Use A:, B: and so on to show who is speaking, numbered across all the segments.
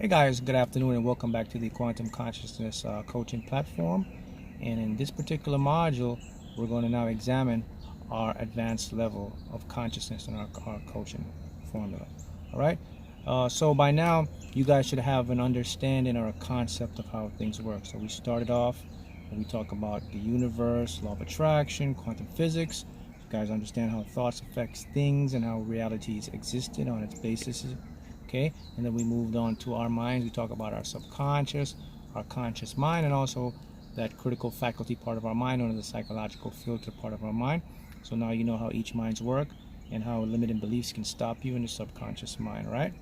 A: Hey guys, good afternoon and welcome back to the Quantum Consciousness coaching platform. And in this particular module, we're going to now examine our advanced level of consciousness in our coaching formula. All right. So by now, you guys should have an understanding or a concept of how things work. So we started off and we talk about the universe, law of attraction, quantum physics. You guys understand how thoughts affects things and how realities existed on its basis. Okay, and then we moved on to our minds. We talk about our subconscious, our conscious mind, and also that critical faculty part of our mind, known as the psychological filter part of our mind. So now you know how each minds work and how limiting beliefs can stop you in the subconscious mind, right?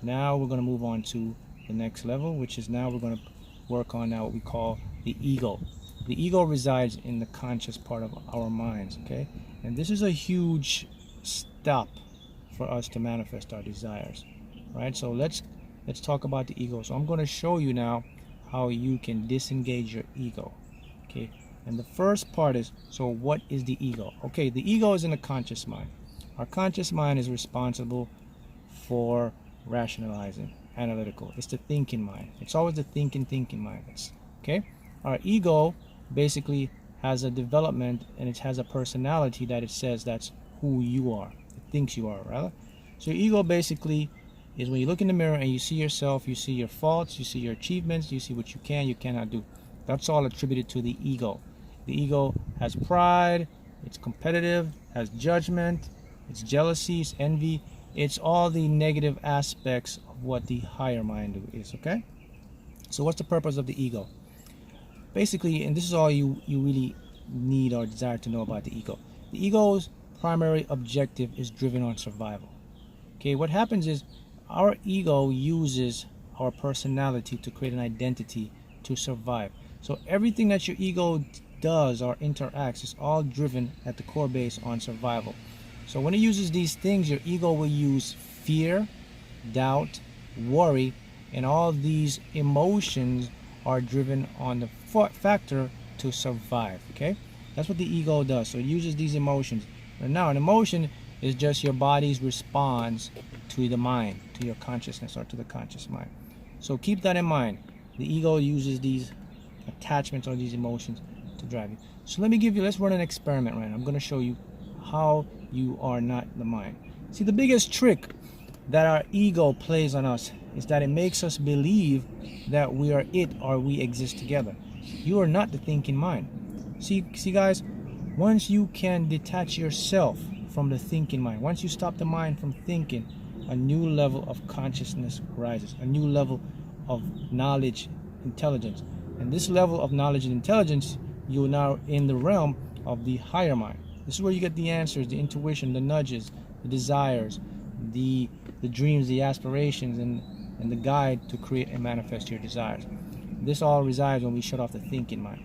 A: Now we're going to move on to the next level, which is now we're going to work on now what we call the ego. The ego resides in the conscious part of our minds, okay? And this is a huge stop for us to manifest our desires. Right, so let's talk about the ego. So I'm going to show you now how you can disengage your ego. Okay, and the first part is, so what is the ego? Okay, the ego is in the conscious mind. Our conscious mind is responsible for rationalizing, analytical. It's the thinking mind. It's always the thinking mind. Okay, our ego basically has a development and it has a personality that it says that's who you are. It thinks you are, rather. So your ego basically is when you look in the mirror and you see yourself, you see your faults, you see your achievements, you see what you cannot do. That's all attributed to the ego. The ego has pride, it's competitive, has judgment, it's jealousy, it's envy. It's all the negative aspects of what the higher mind is, okay? So what's the purpose of the ego? Basically, and this is all you really need or desire to know about the ego. The ego's primary objective is driven on survival. Okay, what happens is our ego uses our personality to create an identity to survive. So everything that your ego does or interacts is all driven at the core base on survival. So when it uses these things, your ego will use fear, doubt, worry, and all these emotions are driven on the factor to survive. Okay, that's what the ego does. So it uses these emotions. And now an emotion is just your body's response to the mind, to your consciousness or to the conscious mind. So keep that in mind. The ego uses these attachments or these emotions to drive you. So let's run an experiment right now. I'm going to show you how you are not the mind. See, the biggest trick that our ego plays on us is that it makes us believe that we are it or we exist together. You are not the thinking mind. See guys, once you can detach yourself from the thinking mind, once you stop the mind from thinking, a new level of consciousness rises, a new level of knowledge, intelligence. And this level of knowledge and intelligence, you're now in the realm of the higher mind. This is where you get the answers, the intuition, the nudges, the desires, the dreams, the aspirations, and the guide to create and manifest your desires. This all resides when we shut off the thinking mind.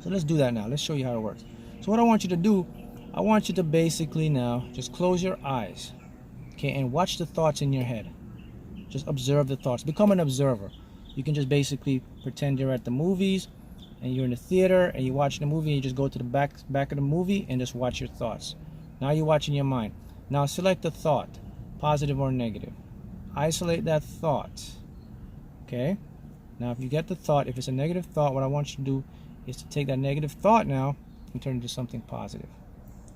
A: So let's do that now. Let's show you how it works. So what I want you to do, I want you to basically now just close your eyes, okay, and watch the thoughts in your head. Just observe the thoughts. Become an observer. You can just basically pretend you're at the movies and you're in the theater and you're watching the movie and you just go to the back of the movie and just watch your thoughts. Now you're watching your mind. Now select the thought, positive or negative. Isolate that thought. Okay? Now if you get the thought, if it's a negative thought, what I want you to do is to take that negative thought now and turn it into something positive.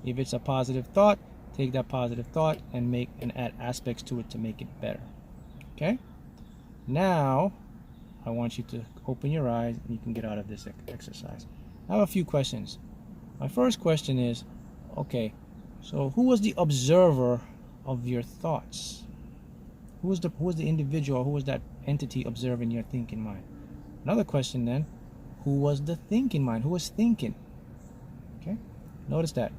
A: If it's a positive thought, take that positive thought and add aspects to it to make it better. Okay? Now, I want you to open your eyes and you can get out of this exercise. I have a few questions. My first question is, okay, so who was the observer of your thoughts? Who was the individual, who was that entity observing your thinking mind? Another question then, who was the thinking mind? Who was thinking? Okay? Notice that.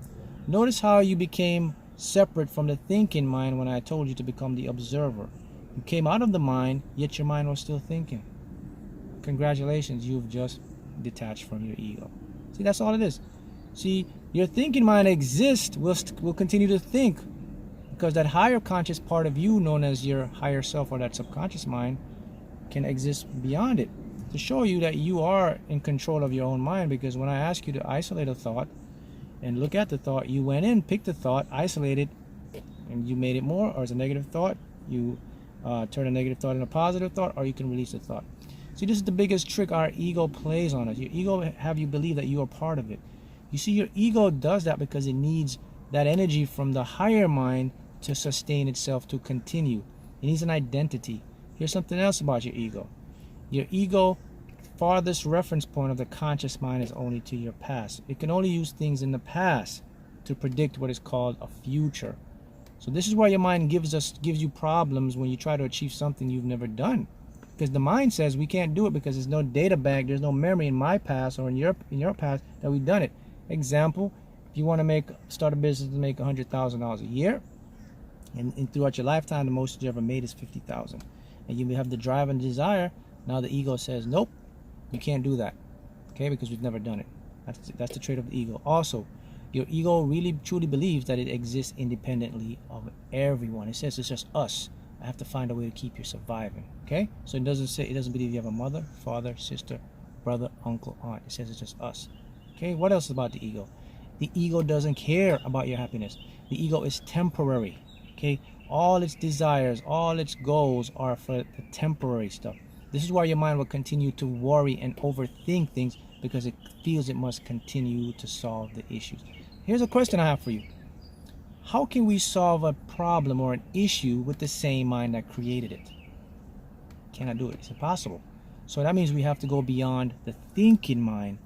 A: Notice how you became separate from the thinking mind when I told you to become the observer. You came out of the mind, yet your mind was still thinking. Congratulations, you've just detached from your ego. See, that's all it is. See, your thinking mind exists, will continue to think, because that higher conscious part of you, known as your higher self or that subconscious mind, can exist beyond it, to show you that you are in control of your own mind. Because when I ask you to isolate a thought and look at the thought, you went in, picked the thought, isolated, and you made it more, or as a negative thought, you turn a negative thought into a positive thought, or you can release the thought. See, this is the biggest trick our ego plays on us. Your ego have you believe that you are part of it. You see, your ego does that because it needs that energy from the higher mind to sustain itself, to continue. It needs an identity. Here's something else about your ego. Your ego, farthest reference point of the conscious mind is only to your past. It can only use things in the past to predict what is called a future. So this is why your mind gives you problems when you try to achieve something you've never done. Because the mind says we can't do it because there's no data bank, there's no memory in my past or in your past that we've done it. Example, if you want to start a business to make $100,000 a year, and throughout your lifetime the most you ever made is $50,000, and you have the drive and desire. Now the ego says nope, you can't do that, okay, because we've never done it. That's the trait of the ego. Also, your ego really truly believes that it exists independently of everyone. It says it's just us. I have to find a way to keep you surviving, okay? So it doesn't believe you have a mother, father, sister, brother, uncle, aunt. It says it's just us, okay? What else about the ego? The ego doesn't care about your happiness. The ego is temporary, okay? All its desires, all its goals are for the temporary stuff. This is why your mind will continue to worry and overthink things, because it feels it must continue to solve the issues. Here's a question I have for you. How can we solve a problem or an issue with the same mind that created it? Cannot do it. It's impossible. So that means we have to go beyond the thinking mind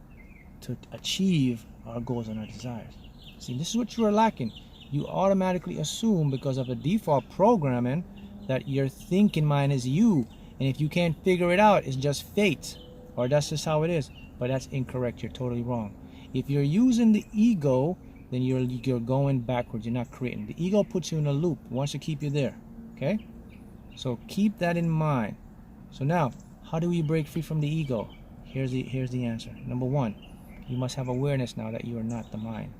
A: to achieve our goals and our desires. See, this is what you are lacking. You automatically assume, because of a default programming, that your thinking mind is you. And if you can't figure it out, it's just fate, or that's just how it is. But that's incorrect. You're totally wrong. If you're using the ego, then you're going backwards. You're not creating. The ego puts you in a loop. It wants to keep you there. Okay? So keep that in mind. So now, how do we break free from the ego? Here's the answer. Number one, you must have awareness now that you are not the mind.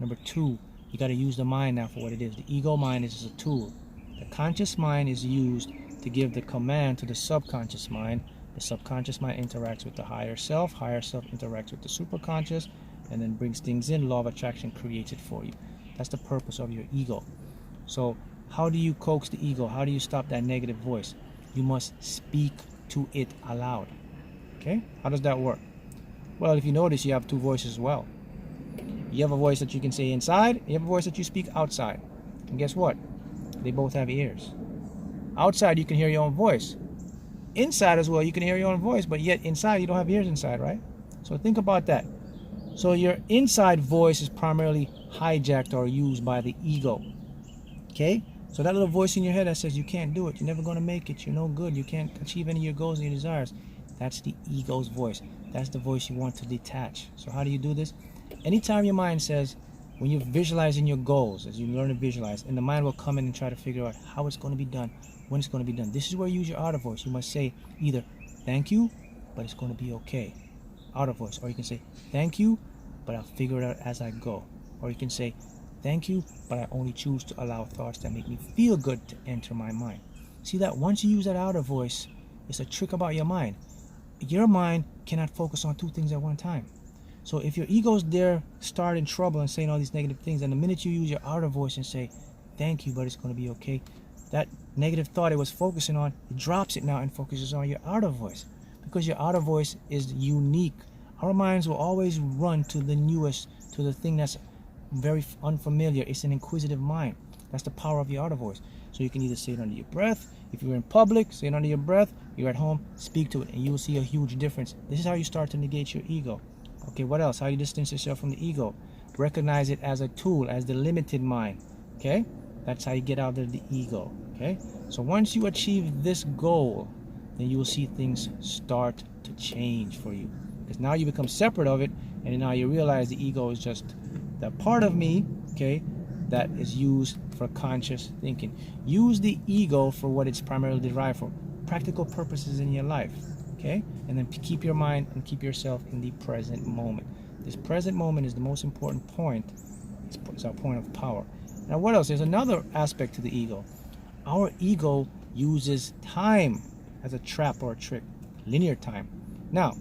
A: Number two, you got to use the mind now for what it is. The ego mind is just a tool. The conscious mind is used to give the command to the subconscious mind. The subconscious mind interacts with the higher self interacts with the superconscious, and then brings things in. Law of attraction creates it for you. That's the purpose of your ego. So how do you coax the ego? How do you stop that negative voice? You must speak to it aloud. Okay? How does that work? Well, if you notice, you have two voices as well. You have a voice that you can say inside, you have a voice that you speak outside. And guess what? They both have ears. Outside you can hear your own voice. Inside as well you can hear your own voice, but yet inside you don't have ears inside, right? So think about that. So your inside voice is primarily hijacked or used by the ego. Okay? So that little voice in your head that says you can't do it, you're never going to make it, you're no good, you can't achieve any of your goals and your desires, that's the ego's voice. That's the voice you want to detach. So how do you do this? Anytime your mind says, when you're visualizing your goals, as you learn to visualize, and the mind will come in and try to figure out how it's going to be done, when it's going to be done. This is where you use your outer voice. You must say either thank you, but it's going to be okay. Outer voice. Or you can say thank you, but I'll figure it out as I go. Or you can say thank you, but I only choose to allow thoughts that make me feel good to enter my mind. See that once you use that outer voice, it's a trick about your mind. Your mind cannot focus on two things at one time. So if your ego's there starting trouble and saying all these negative things, and the minute you use your outer voice and say thank you, but it's going to be okay, that negative thought it was focusing on, it drops it now and focuses on your outer voice, because your outer voice is unique. Our minds will always run to the newest, to the thing that's very unfamiliar. It's an inquisitive mind. That's the power of your outer voice. So you can either say it under your breath. If you're in public, say it under your breath. You're at home, speak to it, and you will see a huge difference. This is how you start to negate your ego. Okay, what else? How you distance yourself from the ego? Recognize it as a tool, as the limited mind. Okay? That's how you get out of the ego. Okay? So once you achieve this goal, then you will see things start to change for you. Because now you become separate of it, and now you realize the ego is just that part of me, okay, that is used for conscious thinking. Use the ego for what it's primarily derived for. Practical purposes in your life. Okay? And then keep your mind and keep yourself in the present moment. This present moment is the most important point. It's our point of power. Now what else? There's another aspect to the ego. Our ego uses time as a trap or a trick. Linear time. Now,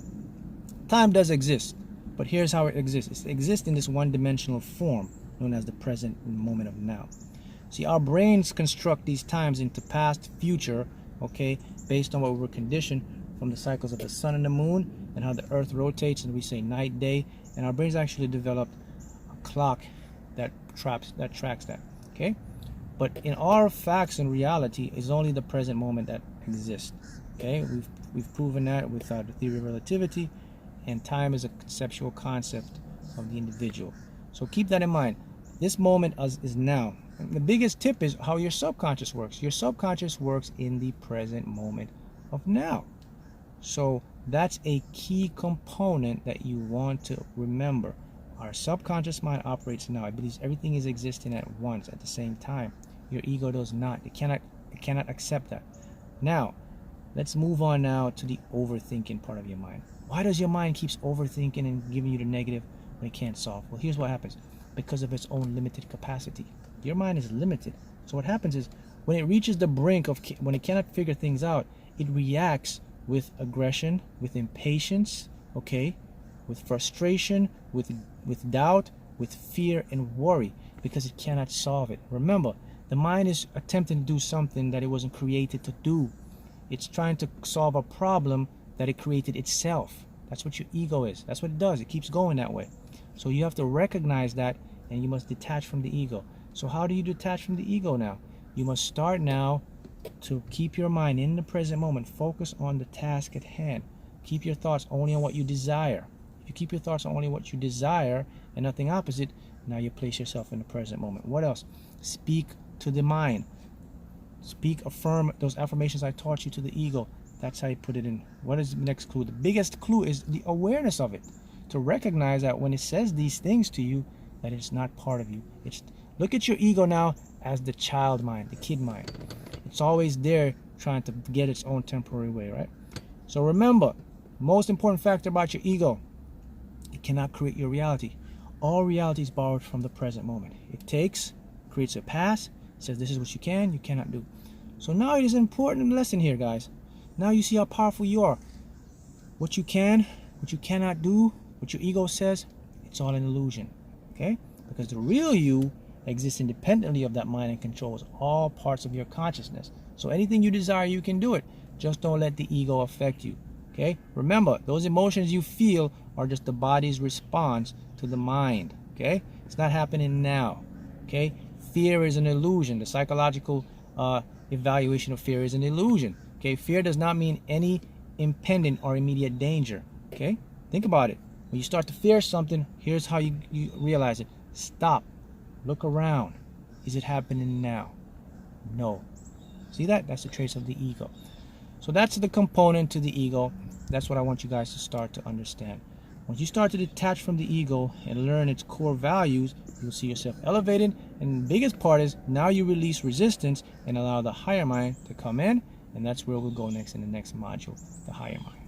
A: time does exist, but here's how it exists. It exists in this one-dimensional form known as the present moment of now. See, our brains construct these times into past, future, okay, based on what we were conditioned from the cycles of the sun and the moon and how the earth rotates, and we say night, day, and our brains actually developed a clock that tracks that, okay? But in our facts and reality is only the present moment that exists, okay? We've proven that with the theory of relativity, and time is a conceptual concept of the individual. So keep that in mind. This moment is now. And the biggest tip is how your subconscious works. Your subconscious works in the present moment of now. So that's a key component that you want to remember. Our subconscious mind operates now. It believes everything is existing at once, at the same time. Your ego does not. It cannot accept that. Now, let's move on now to the overthinking part of your mind. Why does your mind keeps overthinking and giving you the negative when it can't solve? Well, here's what happens. Because of its own limited capacity. Your mind is limited. So what happens is when it reaches the brink of, when it cannot figure things out, it reacts with aggression, with impatience, okay, with frustration, with doubt, with fear and worry, because it cannot solve it. Remember, the mind is attempting to do something that it wasn't created to do. It's trying to solve a problem that it created itself. That's what your ego is. That's what it does. It keeps going that way. So you have to recognize that, and you must detach from the ego. So how do you detach from the ego now? You must start now to keep your mind in the present moment. Focus on the task at hand. Keep your thoughts only on what you desire. If you keep your thoughts on only what you desire and nothing opposite, now you place yourself in the present moment. What else? Speak to the mind. Speak, affirm those affirmations I taught you to the ego. That's how you put it in. What is the next clue? The biggest clue is the awareness of it. To recognize that when it says these things to you, that it's not part of you. Look at your ego now as the child mind, the kid mind. It's always there trying to get its own temporary way, right? So remember, most important factor about your ego, it cannot create your reality. All reality is borrowed from the present moment. It takes, creates a past, says this is what you can, you cannot do. So now it is an important lesson here, guys. Now you see how powerful you are. What you can, what you cannot do, what your ego says, it's all an illusion, okay? Because the real you exists independently of that mind and controls all parts of your consciousness. So anything you desire, you can do it. Just don't let the ego affect you, okay? Remember, those emotions you feel are just the body's response to the mind, okay? It's not happening now, okay? Fear is an illusion. The psychological evaluation of fear is an illusion, okay? Fear does not mean any impending or immediate danger, okay? Think about it. When you start to fear something, here's how you realize it. Stop. Look around. Is it happening now? No. See that? That's a trace of the ego. So that's the component to the ego. That's what I want you guys to start to understand. Once you start to detach from the ego and learn its core values, you'll see yourself elevated. And the biggest part is now you release resistance and allow the higher mind to come in. And that's where we'll go next in the next module, the higher mind.